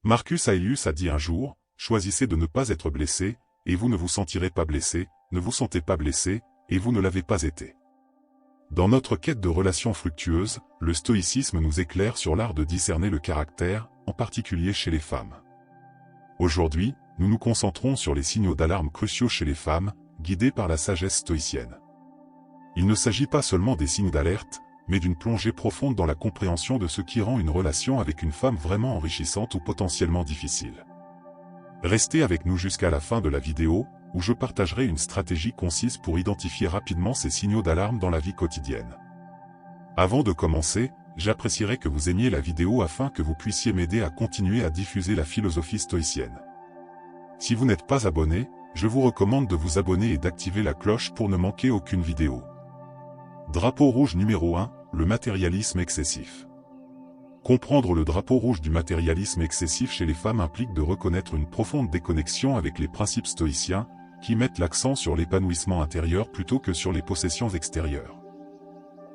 Marcus Aurelius a dit un jour, choisissez de ne pas être blessé, et vous ne vous sentirez pas blessé, ne vous sentez pas blessé, et vous ne l'avez pas été. Dans notre quête de relations fructueuses, le stoïcisme nous éclaire sur l'art de discerner le caractère, en particulier chez les femmes. Aujourd'hui, nous nous concentrons sur les signaux d'alarme cruciaux chez les femmes, guidés par la sagesse stoïcienne. Il ne s'agit pas seulement des signes d'alerte, mais d'une plongée profonde dans la compréhension de ce qui rend une relation avec une femme vraiment enrichissante ou potentiellement difficile. Restez avec nous jusqu'à la fin de la vidéo, où je partagerai une stratégie concise pour identifier rapidement ces signaux d'alarme dans la vie quotidienne. Avant de commencer, j'apprécierais que vous aimiez la vidéo afin que vous puissiez m'aider à continuer à diffuser la philosophie stoïcienne. Si vous n'êtes pas abonné, je vous recommande de vous abonner et d'activer la cloche pour ne manquer aucune vidéo. Drapeau rouge numéro 1, le matérialisme excessif. Comprendre le drapeau rouge du matérialisme excessif chez les femmes implique de reconnaître une profonde déconnexion avec les principes stoïciens, qui mettent l'accent sur l'épanouissement intérieur plutôt que sur les possessions extérieures.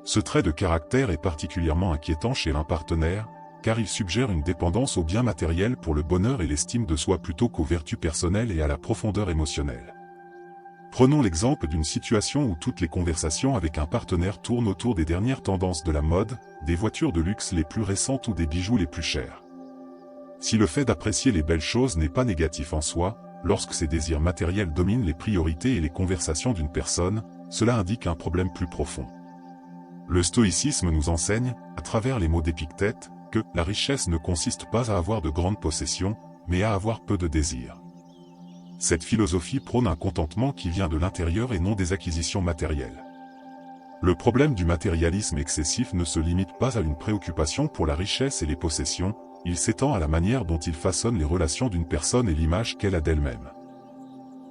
Ce trait de caractère est particulièrement inquiétant chez l'un partenaire, car il suggère une dépendance aux biens matériels pour le bonheur et l'estime de soi plutôt qu'aux vertus personnelles et à la profondeur émotionnelle. Prenons l'exemple d'une situation où toutes les conversations avec un partenaire tournent autour des dernières tendances de la mode, des voitures de luxe les plus récentes ou des bijoux les plus chers. Si le fait d'apprécier les belles choses n'est pas négatif en soi, lorsque ces désirs matériels dominent les priorités et les conversations d'une personne, cela indique un problème plus profond. Le stoïcisme nous enseigne, à travers les mots d'Épictète, que la richesse ne consiste pas à avoir de grandes possessions, mais à avoir peu de désirs. Cette philosophie prône un contentement qui vient de l'intérieur et non des acquisitions matérielles. Le problème du matérialisme excessif ne se limite pas à une préoccupation pour la richesse et les possessions, il s'étend à la manière dont il façonne les relations d'une personne et l'image qu'elle a d'elle-même.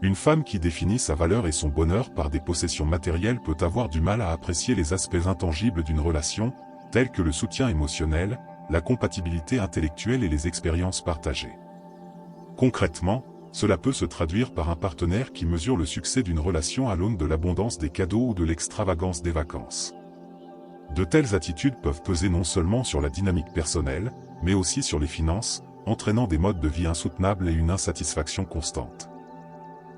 Une femme qui définit sa valeur et son bonheur par des possessions matérielles peut avoir du mal à apprécier les aspects intangibles d'une relation, tels que le soutien émotionnel, la compatibilité intellectuelle et les expériences partagées. Concrètement, cela peut se traduire par un partenaire qui mesure le succès d'une relation à l'aune de l'abondance des cadeaux ou de l'extravagance des vacances. De telles attitudes peuvent peser non seulement sur la dynamique personnelle, mais aussi sur les finances, entraînant des modes de vie insoutenables et une insatisfaction constante.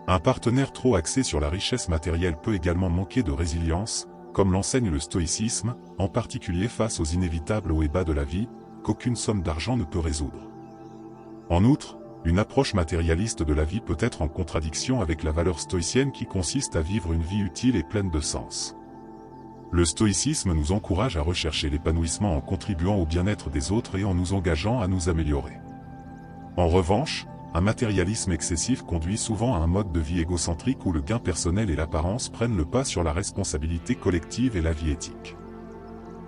Un partenaire trop axé sur la richesse matérielle peut également manquer de résilience, comme l'enseigne le stoïcisme, en particulier face aux inévitables hauts et bas de la vie, qu'aucune somme d'argent ne peut résoudre. En outre, une approche matérialiste de la vie peut être en contradiction avec la valeur stoïcienne qui consiste à vivre une vie utile et pleine de sens. Le stoïcisme nous encourage à rechercher l'épanouissement en contribuant au bien-être des autres et en nous engageant à nous améliorer. En revanche, un matérialisme excessif conduit souvent à un mode de vie égocentrique où le gain personnel et l'apparence prennent le pas sur la responsabilité collective et la vie éthique.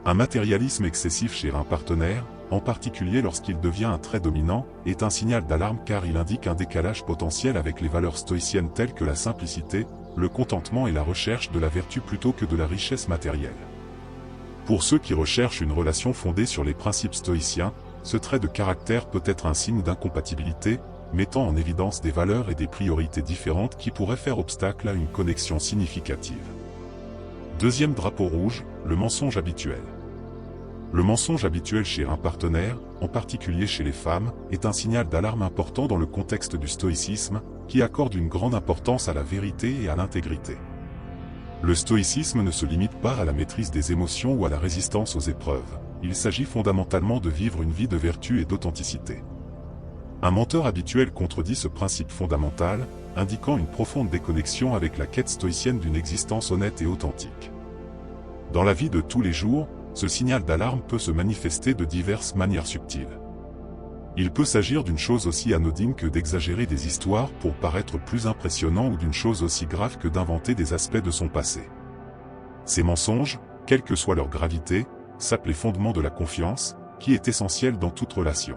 Un matérialisme excessif chez un partenaire, en particulier lorsqu'il devient un trait dominant, est un signal d'alarme car il indique un décalage potentiel avec les valeurs stoïciennes telles que la simplicité, le contentement et la recherche de la vertu plutôt que de la richesse matérielle. Pour ceux qui recherchent une relation fondée sur les principes stoïciens, ce trait de caractère peut être un signe d'incompatibilité, mettant en évidence des valeurs et des priorités différentes qui pourraient faire obstacle à une connexion significative. Deuxième drapeau rouge, le mensonge habituel. Le mensonge habituel chez un partenaire, en particulier chez les femmes, est un signal d'alarme important dans le contexte du stoïcisme, qui accorde une grande importance à la vérité et à l'intégrité. Le stoïcisme ne se limite pas à la maîtrise des émotions ou à la résistance aux épreuves, il s'agit fondamentalement de vivre une vie de vertu et d'authenticité. Un menteur habituel contredit ce principe fondamental, indiquant une profonde déconnexion avec la quête stoïcienne d'une existence honnête et authentique. Dans la vie de tous les jours, ce signal d'alarme peut se manifester de diverses manières subtiles. Il peut s'agir d'une chose aussi anodine que d'exagérer des histoires pour paraître plus impressionnant ou d'une chose aussi grave que d'inventer des aspects de son passé. Ces mensonges, quelle que soit leur gravité, sapent les fondements de la confiance, qui est essentielle dans toute relation.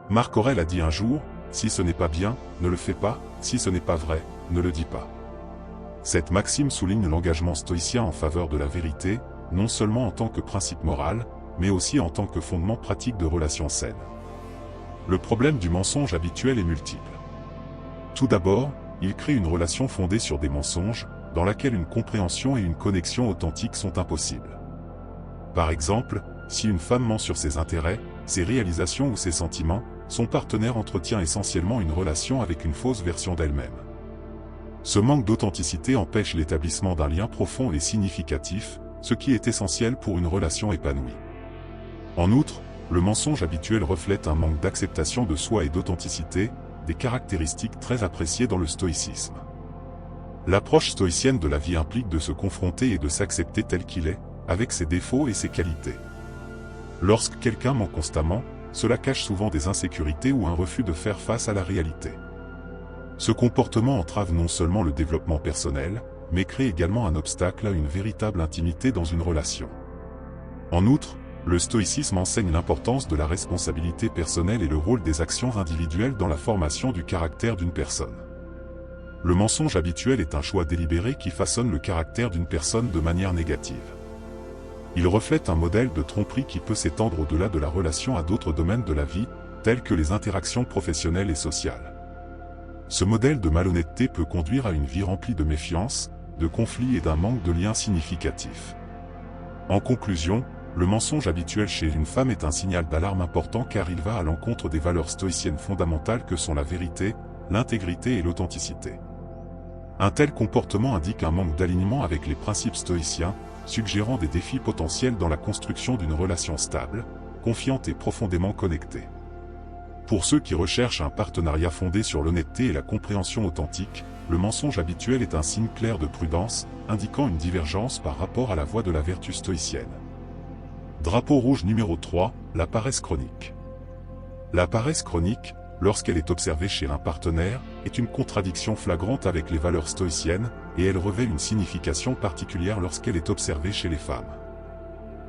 Marc Aurèle a dit un jour, « Si ce n'est pas bien, ne le fais pas, si ce n'est pas vrai, ne le dis pas ». Cette maxime souligne l'engagement stoïcien en faveur de la vérité, non seulement en tant que principe moral, mais aussi en tant que fondement pratique de relations saines. Le problème du mensonge habituel est multiple. Tout d'abord, il crée une relation fondée sur des mensonges, dans laquelle une compréhension et une connexion authentique sont impossibles. Par exemple, si une femme ment sur ses intérêts, ses réalisations ou ses sentiments, son partenaire entretient essentiellement une relation avec une fausse version d'elle-même. Ce manque d'authenticité empêche l'établissement d'un lien profond et significatif, ce qui est essentiel pour une relation épanouie. En outre, le mensonge habituel reflète un manque d'acceptation de soi et d'authenticité, des caractéristiques très appréciées dans le stoïcisme. L'approche stoïcienne de la vie implique de se confronter et de s'accepter tel qu'il est, avec ses défauts et ses qualités. Lorsque quelqu'un ment constamment, cela cache souvent des insécurités ou un refus de faire face à la réalité. Ce comportement entrave non seulement le développement personnel, mais crée également un obstacle à une véritable intimité dans une relation. En outre, le stoïcisme enseigne l'importance de la responsabilité personnelle et le rôle des actions individuelles dans la formation du caractère d'une personne. Le mensonge habituel est un choix délibéré qui façonne le caractère d'une personne de manière négative. Il reflète un modèle de tromperie qui peut s'étendre au-delà de la relation à d'autres domaines de la vie, tels que les interactions professionnelles et sociales. Ce modèle de malhonnêteté peut conduire à une vie remplie de méfiance, de conflits et d'un manque de liens significatifs. En conclusion, le mensonge habituel chez une femme est un signal d'alarme important car il va à l'encontre des valeurs stoïciennes fondamentales que sont la vérité, l'intégrité et l'authenticité. Un tel comportement indique un manque d'alignement avec les principes stoïciens, suggérant des défis potentiels dans la construction d'une relation stable, confiante et profondément connectée. Pour ceux qui recherchent un partenariat fondé sur l'honnêteté et la compréhension authentique, le mensonge habituel est un signe clair de prudence, indiquant une divergence par rapport à la voie de la vertu stoïcienne. Drapeau rouge numéro 3, la paresse chronique. La paresse chronique, lorsqu'elle est observée chez un partenaire, est une contradiction flagrante avec les valeurs stoïciennes, et elle revêt une signification particulière lorsqu'elle est observée chez les femmes.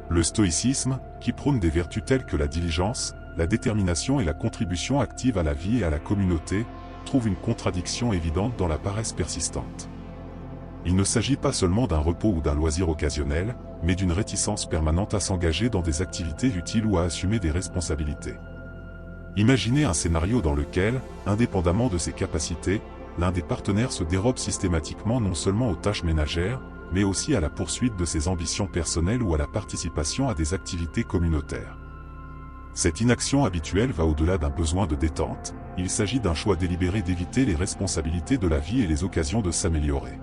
Le stoïcisme, qui prône des vertus telles que la diligence, la détermination et la contribution active à la vie et à la communauté, trouve une contradiction évidente dans la paresse persistante. Il ne s'agit pas seulement d'un repos ou d'un loisir occasionnel, mais d'une réticence permanente à s'engager dans des activités utiles ou à assumer des responsabilités. Imaginez un scénario dans lequel, indépendamment de ses capacités, l'un des partenaires se dérobe systématiquement non seulement aux tâches ménagères, mais aussi à la poursuite de ses ambitions personnelles ou à la participation à des activités communautaires. Cette inaction habituelle va au-delà d'un besoin de détente, il s'agit d'un choix délibéré d'éviter les responsabilités de la vie et les occasions de s'améliorer.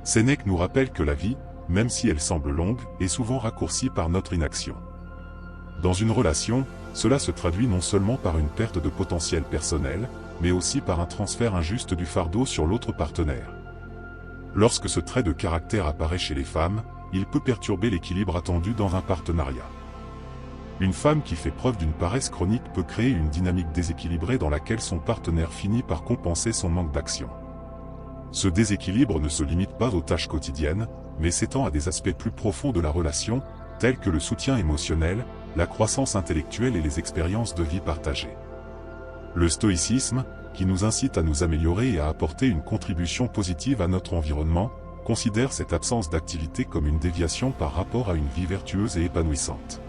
Sénèque nous rappelle que la vie, même si elle semble longue, est souvent raccourcie par notre inaction. Dans une relation, cela se traduit non seulement par une perte de potentiel personnel, mais aussi par un transfert injuste du fardeau sur l'autre partenaire. Lorsque ce trait de caractère apparaît chez les femmes, il peut perturber l'équilibre attendu dans un partenariat. Une femme qui fait preuve d'une paresse chronique peut créer une dynamique déséquilibrée dans laquelle son partenaire finit par compenser son manque d'action. Ce déséquilibre ne se limite pas aux tâches quotidiennes, mais s'étend à des aspects plus profonds de la relation, tels que le soutien émotionnel, la croissance intellectuelle et les expériences de vie partagées. Le stoïcisme, qui nous incite à nous améliorer et à apporter une contribution positive à notre environnement, considère cette absence d'activité comme une déviation par rapport à une vie vertueuse et épanouissante.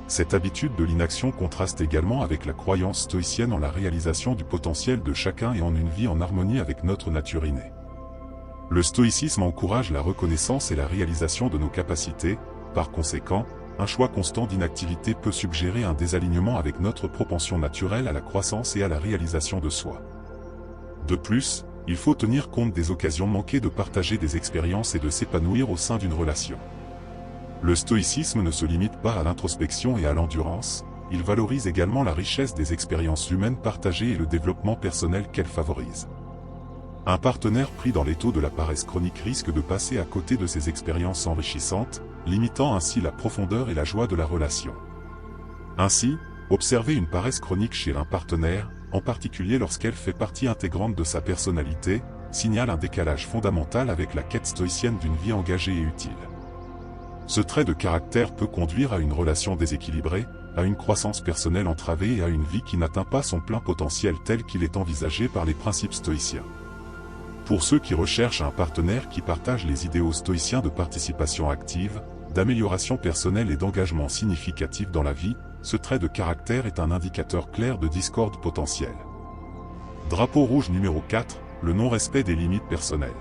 Cette habitude de l'inaction contraste également avec la croyance stoïcienne en la réalisation du potentiel de chacun et en une vie en harmonie avec notre nature innée. Le stoïcisme encourage la reconnaissance et la réalisation de nos capacités, par conséquent, un choix constant d'inactivité peut suggérer un désalignement avec notre propension naturelle à la croissance et à la réalisation de soi. De plus, il faut tenir compte des occasions manquées de partager des expériences et de s'épanouir au sein d'une relation. Le stoïcisme ne se limite pas à l'introspection et à l'endurance, il valorise également la richesse des expériences humaines partagées et le développement personnel qu'elles favorisent. Un partenaire pris dans l'étau de la paresse chronique risque de passer à côté de ces expériences enrichissantes, limitant ainsi la profondeur et la joie de la relation. Ainsi, observer une paresse chronique chez un partenaire, en particulier lorsqu'elle fait partie intégrante de sa personnalité, signale un décalage fondamental avec la quête stoïcienne d'une vie engagée et utile. Ce trait de caractère peut conduire à une relation déséquilibrée, à une croissance personnelle entravée et à une vie qui n'atteint pas son plein potentiel tel qu'il est envisagé par les principes stoïciens. Pour ceux qui recherchent un partenaire qui partage les idéaux stoïciens de participation active, d'amélioration personnelle et d'engagement significatif dans la vie, ce trait de caractère est un indicateur clair de discorde potentielle. Drapeau rouge numéro 4, le non-respect des limites personnelles.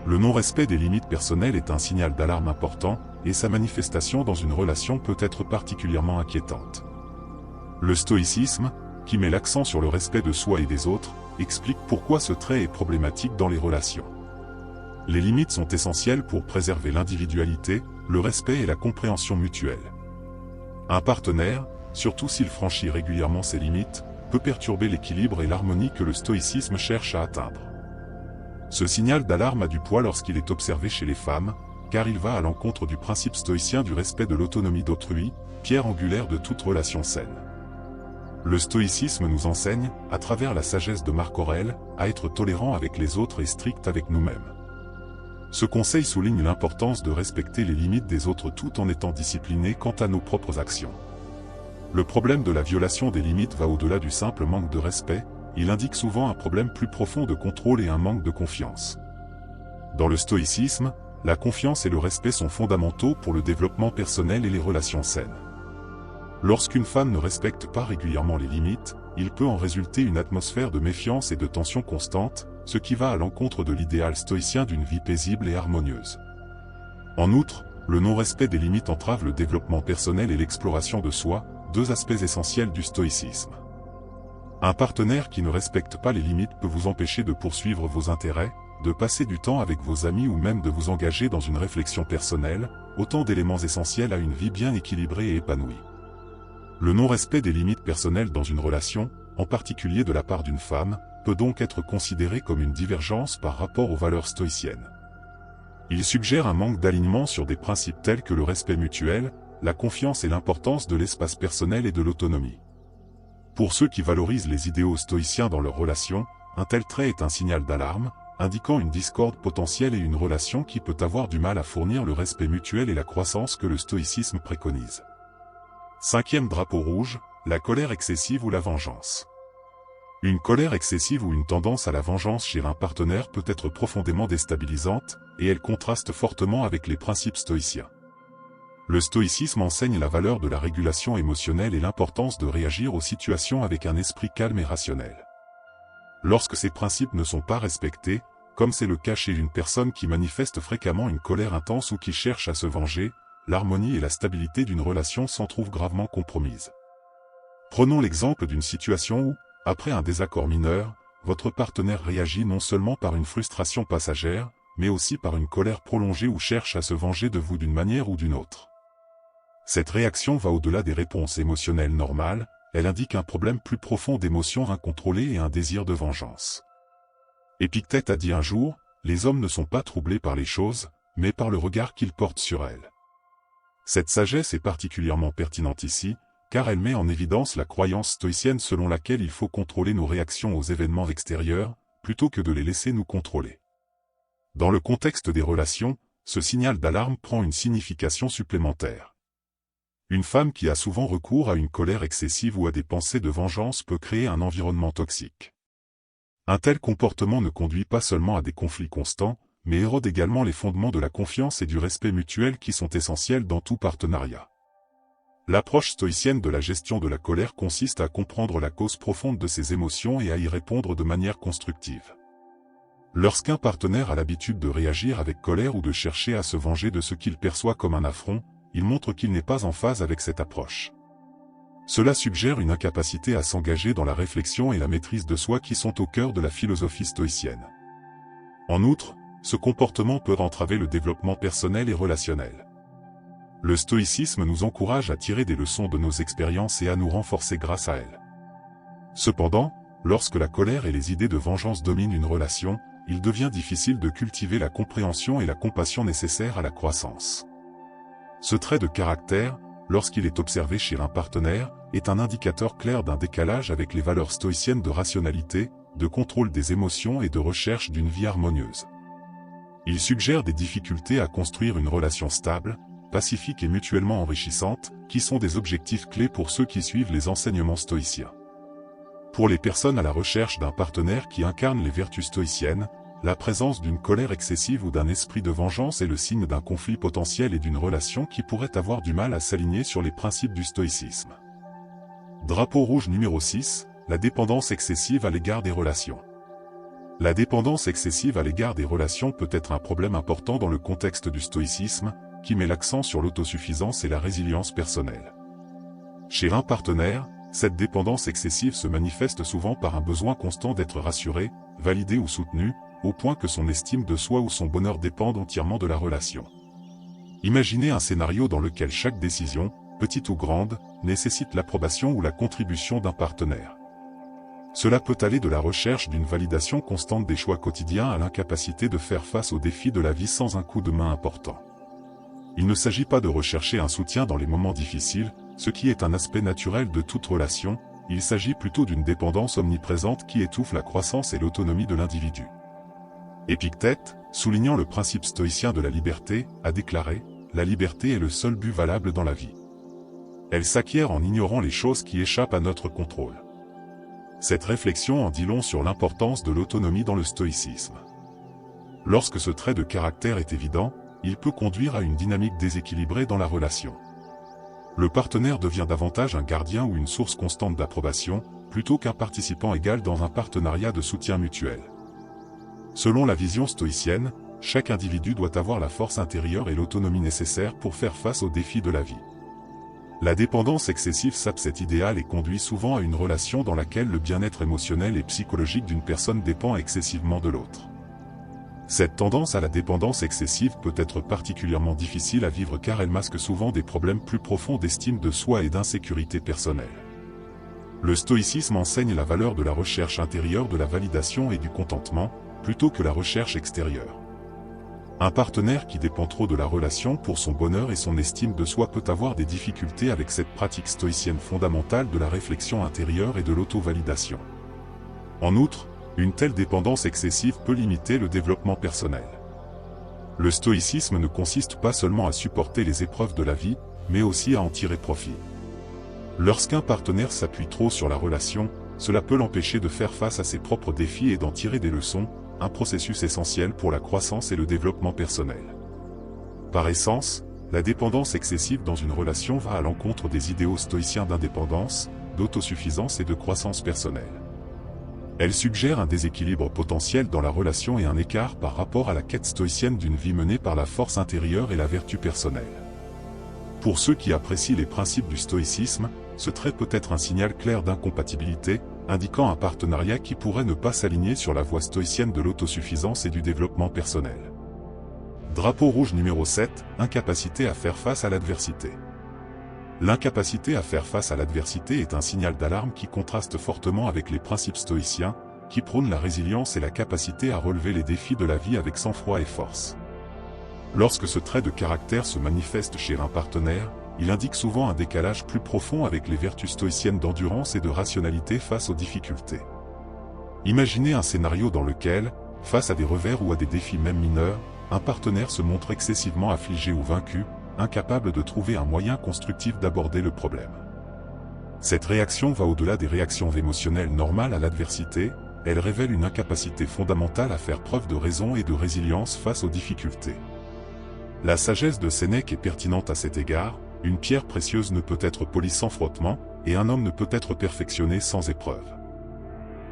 Le non-respect des limites personnelles est un signal d'alarme important, et sa manifestation dans une relation peut être particulièrement inquiétante. Le stoïcisme, qui met l'accent sur le respect de soi et des autres, explique pourquoi ce trait est problématique dans les relations. Les limites sont essentielles pour préserver l'individualité, le respect et la compréhension mutuelle. Un partenaire, surtout s'il franchit régulièrement ses limites, peut perturber l'équilibre et l'harmonie que le stoïcisme cherche à atteindre. Ce signal d'alarme a du poids lorsqu'il est observé chez les femmes, car il va à l'encontre du principe stoïcien du respect de l'autonomie d'autrui, pierre angulaire de toute relation saine. Le stoïcisme nous enseigne, à travers la sagesse de Marc Aurèle, à être tolérant avec les autres et strict avec nous-mêmes. Ce conseil souligne l'importance de respecter les limites des autres tout en étant discipliné quant à nos propres actions. Le problème de la violation des limites va au-delà du simple manque de respect, il indique souvent un problème plus profond de contrôle et un manque de confiance. Dans le stoïcisme, la confiance et le respect sont fondamentaux pour le développement personnel et les relations saines. Lorsqu'une femme ne respecte pas régulièrement les limites, il peut en résulter une atmosphère de méfiance et de tension constante, ce qui va à l'encontre de l'idéal stoïcien d'une vie paisible et harmonieuse. En outre, le non-respect des limites entrave le développement personnel et l'exploration de soi, deux aspects essentiels du stoïcisme. Un partenaire qui ne respecte pas les limites peut vous empêcher de poursuivre vos intérêts, de passer du temps avec vos amis ou même de vous engager dans une réflexion personnelle, autant d'éléments essentiels à une vie bien équilibrée et épanouie. Le non-respect des limites personnelles dans une relation, en particulier de la part d'une femme, peut donc être considéré comme une divergence par rapport aux valeurs stoïciennes. Il suggère un manque d'alignement sur des principes tels que le respect mutuel, la confiance et l'importance de l'espace personnel et de l'autonomie. Pour ceux qui valorisent les idéaux stoïciens dans leurs relations, un tel trait est un signal d'alarme, indiquant une discorde potentielle et une relation qui peut avoir du mal à fournir le respect mutuel et la croissance que le stoïcisme préconise. Cinquième drapeau rouge, la colère excessive ou la vengeance. Une colère excessive ou une tendance à la vengeance chez un partenaire peut être profondément déstabilisante, et elle contraste fortement avec les principes stoïciens. Le stoïcisme enseigne la valeur de la régulation émotionnelle et l'importance de réagir aux situations avec un esprit calme et rationnel. Lorsque ces principes ne sont pas respectés, comme c'est le cas chez une personne qui manifeste fréquemment une colère intense ou qui cherche à se venger, l'harmonie et la stabilité d'une relation s'en trouvent gravement compromises. Prenons l'exemple d'une situation où, après un désaccord mineur, votre partenaire réagit non seulement par une frustration passagère, mais aussi par une colère prolongée ou cherche à se venger de vous d'une manière ou d'une autre. Cette réaction va au-delà des réponses émotionnelles normales, elle indique un problème plus profond d'émotions incontrôlées et un désir de vengeance. Épictète a dit un jour, les hommes ne sont pas troublés par les choses, mais par le regard qu'ils portent sur elles. Cette sagesse est particulièrement pertinente ici, car elle met en évidence la croyance stoïcienne selon laquelle il faut contrôler nos réactions aux événements extérieurs, plutôt que de les laisser nous contrôler. Dans le contexte des relations, ce signal d'alarme prend une signification supplémentaire. Une femme qui a souvent recours à une colère excessive ou à des pensées de vengeance peut créer un environnement toxique. Un tel comportement ne conduit pas seulement à des conflits constants, mais érode également les fondements de la confiance et du respect mutuel qui sont essentiels dans tout partenariat. L'approche stoïcienne de la gestion de la colère consiste à comprendre la cause profonde de ces émotions et à y répondre de manière constructive. Lorsqu'un partenaire a l'habitude de réagir avec colère ou de chercher à se venger de ce qu'il perçoit comme un affront, il montre qu'il n'est pas en phase avec cette approche. Cela suggère une incapacité à s'engager dans la réflexion et la maîtrise de soi qui sont au cœur de la philosophie stoïcienne. En outre, ce comportement peut entraver le développement personnel et relationnel. Le stoïcisme nous encourage à tirer des leçons de nos expériences et à nous renforcer grâce à elles. Cependant, lorsque la colère et les idées de vengeance dominent une relation, il devient difficile de cultiver la compréhension et la compassion nécessaires à la croissance. Ce trait de caractère, lorsqu'il est observé chez un partenaire, est un indicateur clair d'un décalage avec les valeurs stoïciennes de rationalité, de contrôle des émotions et de recherche d'une vie harmonieuse. Il suggère des difficultés à construire une relation stable, pacifique et mutuellement enrichissante, qui sont des objectifs clés pour ceux qui suivent les enseignements stoïciens. Pour les personnes à la recherche d'un partenaire qui incarne les vertus stoïciennes, la présence d'une colère excessive ou d'un esprit de vengeance est le signe d'un conflit potentiel et d'une relation qui pourrait avoir du mal à s'aligner sur les principes du stoïcisme. Drapeau rouge numéro 6, la dépendance excessive à l'égard des relations. La dépendance excessive à l'égard des relations peut être un problème important dans le contexte du stoïcisme, qui met l'accent sur l'autosuffisance et la résilience personnelle. Chez un partenaire, Cette dépendance excessive se manifeste souvent par un besoin constant d'être rassuré, validé ou soutenu, au point que son estime de soi ou son bonheur dépendent entièrement de la relation. Imaginez un scénario dans lequel chaque décision, petite ou grande, nécessite l'approbation ou la contribution d'un partenaire. Cela peut aller de la recherche d'une validation constante des choix quotidiens à l'incapacité de faire face aux défis de la vie sans un coup de main important. Il ne s'agit pas de rechercher un soutien dans les moments difficiles, ce qui est un aspect naturel de toute relation, il s'agit plutôt d'une dépendance omniprésente qui étouffe la croissance et l'autonomie de l'individu. Épictète, soulignant le principe stoïcien de la liberté, a déclaré « La liberté est le seul but valable dans la vie. Elle s'acquiert en ignorant les choses qui échappent à notre contrôle. » Cette réflexion en dit long sur l'importance de l'autonomie dans le stoïcisme. Lorsque ce trait de caractère est évident, il peut conduire à une dynamique déséquilibrée dans la relation. Le partenaire devient davantage un gardien ou une source constante d'approbation, plutôt qu'un participant égal dans un partenariat de soutien mutuel. Selon la vision stoïcienne, chaque individu doit avoir la force intérieure et l'autonomie nécessaires pour faire face aux défis de la vie. La dépendance excessive sape cet idéal et conduit souvent à une relation dans laquelle le bien-être émotionnel et psychologique d'une personne dépend excessivement de l'autre. Cette tendance à la dépendance excessive peut être particulièrement difficile à vivre car elle masque souvent des problèmes plus profonds d'estime de soi et d'insécurité personnelle. Le stoïcisme enseigne la valeur de la recherche intérieure de la validation et du contentement, plutôt que la recherche extérieure. Un partenaire qui dépend trop de la relation pour son bonheur et son estime de soi peut avoir des difficultés avec cette pratique stoïcienne fondamentale de la réflexion intérieure et de l'auto-validation. En outre, une telle dépendance excessive peut limiter le développement personnel. Le stoïcisme ne consiste pas seulement à supporter les épreuves de la vie, mais aussi à en tirer profit. Lorsqu'un partenaire s'appuie trop sur la relation, cela peut l'empêcher de faire face à ses propres défis et d'en tirer des leçons, un processus essentiel pour la croissance et le développement personnel. Par essence, la dépendance excessive dans une relation va à l'encontre des idéaux stoïciens d'indépendance, d'autosuffisance et de croissance personnelle. Elle suggère un déséquilibre potentiel dans la relation et un écart par rapport à la quête stoïcienne d'une vie menée par la force intérieure et la vertu personnelle. Pour ceux qui apprécient les principes du stoïcisme, ce trait peut être un signal clair d'incompatibilité, indiquant un partenariat qui pourrait ne pas s'aligner sur la voie stoïcienne de l'autosuffisance et du développement personnel. Drapeau rouge numéro 7, incapacité à faire face à l'adversité. L'incapacité à faire face à l'adversité est un signal d'alarme qui contraste fortement avec les principes stoïciens, qui prônent la résilience et la capacité à relever les défis de la vie avec sang-froid et force. Lorsque ce trait de caractère se manifeste chez un partenaire, il indique souvent un décalage plus profond avec les vertus stoïciennes d'endurance et de rationalité face aux difficultés. Imaginez un scénario dans lequel, face à des revers ou à des défis même mineurs, un partenaire se montre excessivement affligé ou vaincu, incapable de trouver un moyen constructif d'aborder le problème. Cette réaction va au-delà des réactions émotionnelles normales à l'adversité, elle révèle une incapacité fondamentale à faire preuve de raison et de résilience face aux difficultés. La sagesse de Sénèque est pertinente à cet égard, une pierre précieuse ne peut être polie sans frottement, et un homme ne peut être perfectionné sans épreuve.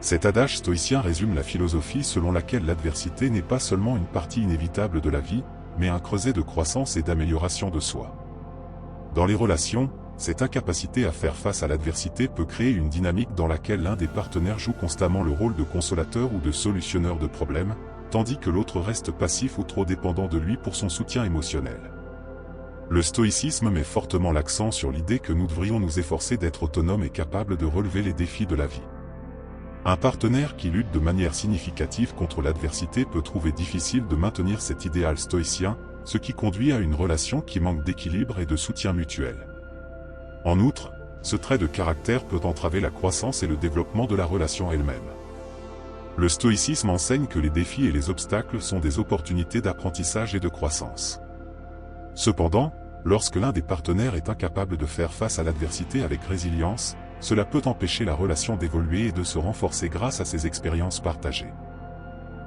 Cet adage stoïcien résume la philosophie selon laquelle l'adversité n'est pas seulement une partie inévitable de la vie, mais un creuset de croissance et d'amélioration de soi. Dans les relations, cette incapacité à faire face à l'adversité peut créer une dynamique dans laquelle l'un des partenaires joue constamment le rôle de consolateur ou de solutionneur de problèmes, tandis que l'autre reste passif ou trop dépendant de lui pour son soutien émotionnel. Le stoïcisme met fortement l'accent sur l'idée que nous devrions nous efforcer d'être autonomes et capables de relever les défis de la vie. Un partenaire qui lutte de manière significative contre l'adversité peut trouver difficile de maintenir cet idéal stoïcien, ce qui conduit à une relation qui manque d'équilibre et de soutien mutuel. En outre, ce trait de caractère peut entraver la croissance et le développement de la relation elle-même. Le stoïcisme enseigne que les défis et les obstacles sont des opportunités d'apprentissage et de croissance. Cependant, lorsque l'un des partenaires est incapable de faire face à l'adversité avec résilience, cela peut empêcher la relation d'évoluer et de se renforcer grâce à ces expériences partagées.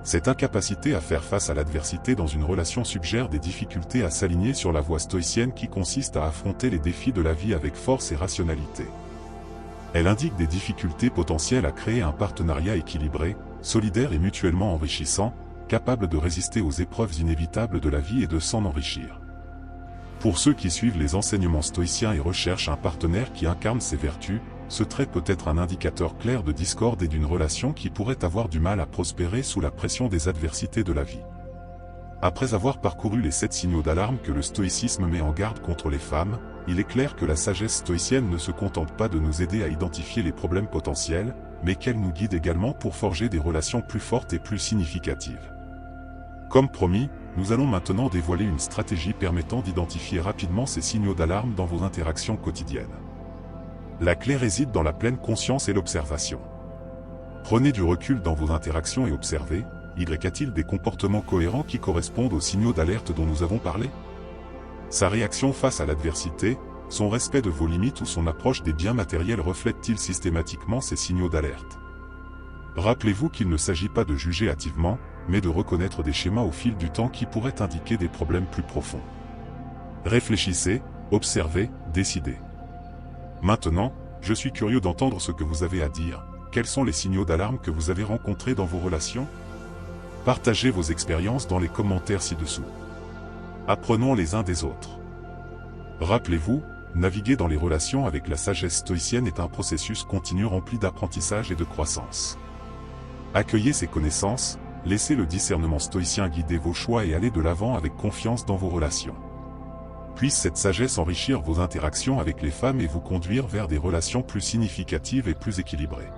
Cette incapacité à faire face à l'adversité dans une relation suggère des difficultés à s'aligner sur la voie stoïcienne qui consiste à affronter les défis de la vie avec force et rationalité. Elle indique des difficultés potentielles à créer un partenariat équilibré, solidaire et mutuellement enrichissant, capable de résister aux épreuves inévitables de la vie et de s'en enrichir. Pour ceux qui suivent les enseignements stoïciens et recherchent un partenaire qui incarne ces vertus, ce trait peut être un indicateur clair de discorde et d'une relation qui pourrait avoir du mal à prospérer sous la pression des adversités de la vie. Après avoir parcouru les 7 signaux d'alarme que le stoïcisme met en garde contre les femmes, il est clair que la sagesse stoïcienne ne se contente pas de nous aider à identifier les problèmes potentiels, mais qu'elle nous guide également pour forger des relations plus fortes et plus significatives. Comme promis, nous allons maintenant dévoiler une stratégie permettant d'identifier rapidement ces signaux d'alarme dans vos interactions quotidiennes. La clé réside dans la pleine conscience et l'observation. Prenez du recul dans vos interactions et observez, y a-t-il des comportements cohérents qui correspondent aux signaux d'alerte dont nous avons parlé? Sa réaction face à l'adversité, son respect de vos limites ou son approche des biens matériels reflète-t-il systématiquement ces signaux d'alerte? Rappelez-vous qu'il ne s'agit pas de juger hâtivement, mais de reconnaître des schémas au fil du temps qui pourraient indiquer des problèmes plus profonds. Réfléchissez, observez, décidez. Maintenant, je suis curieux d'entendre ce que vous avez à dire. Quels sont les signaux d'alarme que vous avez rencontrés dans vos relations? Partagez vos expériences dans les commentaires ci-dessous. Apprenons les uns des autres. Rappelez-vous, naviguer dans les relations avec la sagesse stoïcienne est un processus continu rempli d'apprentissage et de croissance. Accueillez ces connaissances, laissez le discernement stoïcien guider vos choix et allez de l'avant avec confiance dans vos relations. Puisse cette sagesse enrichir vos interactions avec les femmes et vous conduire vers des relations plus significatives et plus équilibrées.